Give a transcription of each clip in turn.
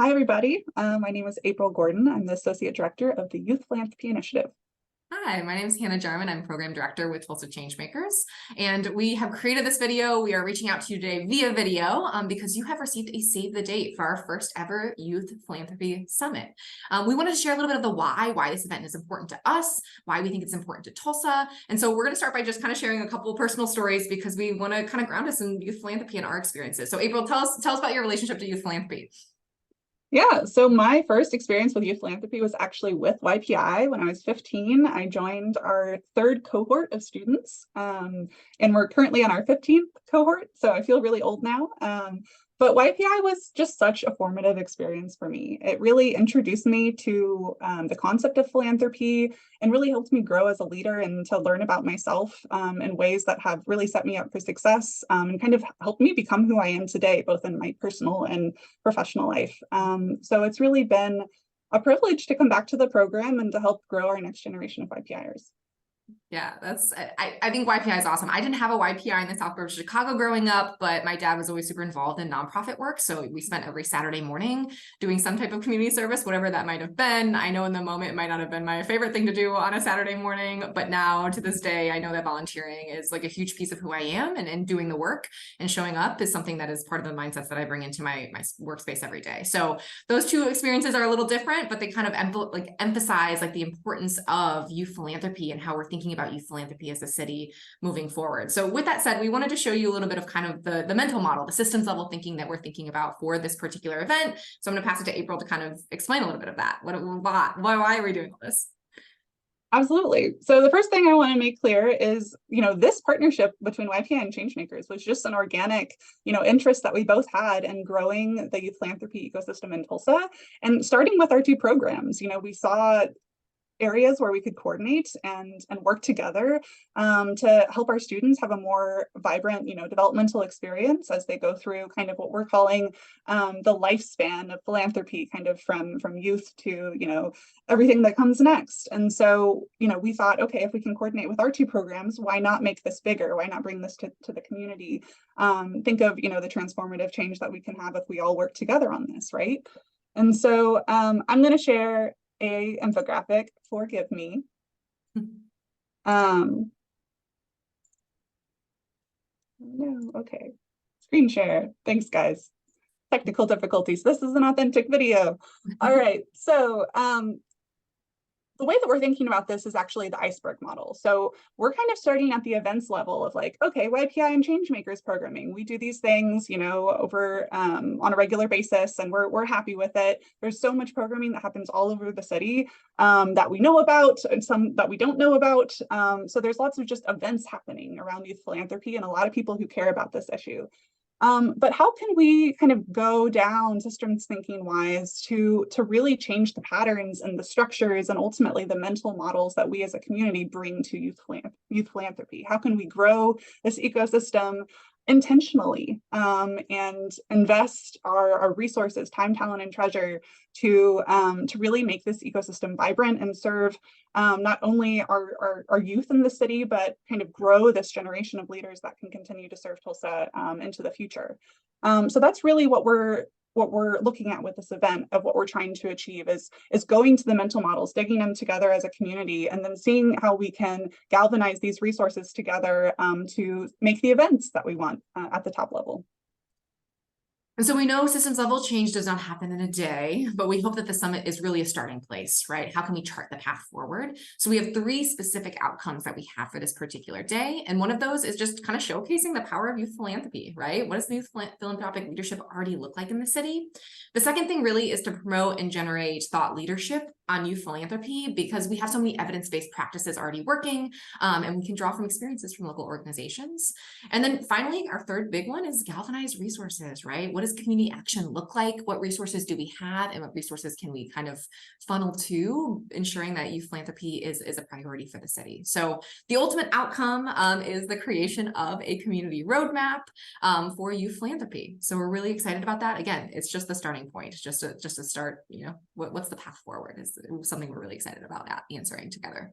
Hi, everybody. My name is April Gordon. I'm the Associate Director of the Youth Philanthropy Initiative. Hi, my name is Hannah Jarman. I'm Program Director with Tulsa Changemakers, and we have created this video. We are reaching out to you today via video because you have received a save the date for our first ever Youth Philanthropy Summit. We wanted to share a little bit of the why this event is important to us, why we think it's important to Tulsa. And so we're going to start by just kind of sharing a couple of personal stories because we want to kind of ground us in youth philanthropy and our experiences. So April, tell us about your relationship to youth philanthropy. Yeah, so my first experience with youth philanthropy was actually with YPI. When I was 15, I joined our third cohort of students, and we're currently on our 15th cohort, so I feel really old now. But YPI was just such a formative experience for me. It really introduced me to the concept of philanthropy and really helped me grow as a leader and to learn about myself in ways that have really set me up for success and kind of helped me become who I am today, both in my personal and professional life. So it's really been a privilege to come back to the program and to help grow our next generation of YPIers. Yeah, I think YPI is awesome. I didn't have a YPI in the South Suburbs of Chicago growing up, but my dad was always super involved in nonprofit work. So we spent every Saturday morning doing some type of community service, whatever that might have been. I know in the moment it might not have been my favorite thing to do on a Saturday morning, but now to this day, I know that volunteering is like a huge piece of who I am, and doing the work and showing up is something that is part of the mindsets that I bring into my workspace every day. So those two experiences are a little different, but they kind of emphasize like the importance of youth philanthropy and how we're thinking about youth philanthropy as a city moving forward. So with that said, we wanted to show you a little bit of kind of the mental model, the systems level thinking that we're thinking about for this particular event. So I'm going to pass it to April to kind of explain a little bit of that. Why are we doing all this? Absolutely. So the first thing I want to make clear is, this partnership between YPI and Changemakers was just an organic, interest that we both had in growing the youth philanthropy ecosystem in Tulsa. And starting with our two programs, we saw areas where we could coordinate and work together to help our students have a more vibrant, developmental experience as they go through kind of what we're calling the lifespan of philanthropy, kind of from youth to, everything that comes next. And so, we thought, okay, if we can coordinate with our two programs, why not make this bigger? Why not bring this to the community? Think of, the transformative change that we can have if we all work together on this, right? And so I'm going to share a infographic, forgive me. No, okay. Screen share. Thanks, guys. Technical difficulties. This is an authentic video. All right. So the way that we're thinking about this is actually the iceberg model. So we're kind of starting at the events level of like, okay, YPI and Changemakers programming. We do these things, over on a regular basis, and we're happy with it. There's so much programming that happens all over the city that we know about and some that we don't know about. So there's lots of just events happening around youth philanthropy and a lot of people who care about this issue. But how can we kind of go down systems thinking wise to really change the patterns and the structures and ultimately the mental models that we as a community bring to youth philanthropy? How can we grow this ecosystem intentionally and invest our resources, time, talent, and treasure to really make this ecosystem vibrant and serve not only our youth in the city, but kind of grow this generation of leaders that can continue to serve Tulsa into the future. So that's really what we're looking at with this event, of what we're trying to achieve is going to the mental models, digging them together as a community, and then seeing how we can galvanize these resources together to make the events that we want at the top level. And so we know systems level change does not happen in a day, but we hope that the summit is really a starting place, right? How can we chart the path forward? So we have 3 specific outcomes that we have for this particular day. And one of those is just kind of showcasing the power of youth philanthropy, right? What does youth philanthropic leadership already look like in the city? The second thing really is to promote and generate thought leadership on youth philanthropy, because we have so many evidence-based practices already working, and we can draw from experiences from local organizations. And then finally, our third big one is galvanize resources, right? What does community action look like? What resources do we have, and what resources can we kind of funnel to ensuring that youth philanthropy is a priority for the city? So the ultimate outcome is the creation of a community roadmap for youth philanthropy. So we're really excited about that. Again, it's just the starting point, just to start, what's the path forward is something we're really excited about answering together.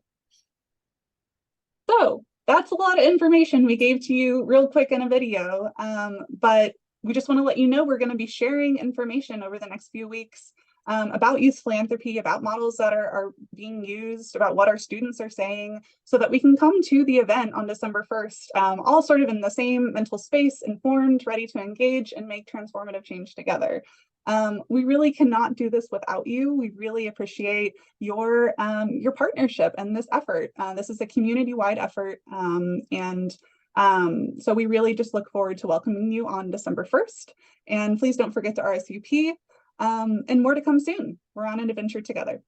So that's a lot of information we gave to you real quick in a video, but we just want to let you know we're going to be sharing information over the next few weeks about youth philanthropy, about models that are being used, about what our students are saying, so that we can come to the event on December 1st, all sort of in the same mental space, informed, ready to engage and make transformative change together. We really cannot do this without you. We really appreciate your partnership and this effort. This is a community-wide effort, so we really just look forward to welcoming you on December 1st. And please don't forget to RSVP. And more to come soon. We're on an adventure together.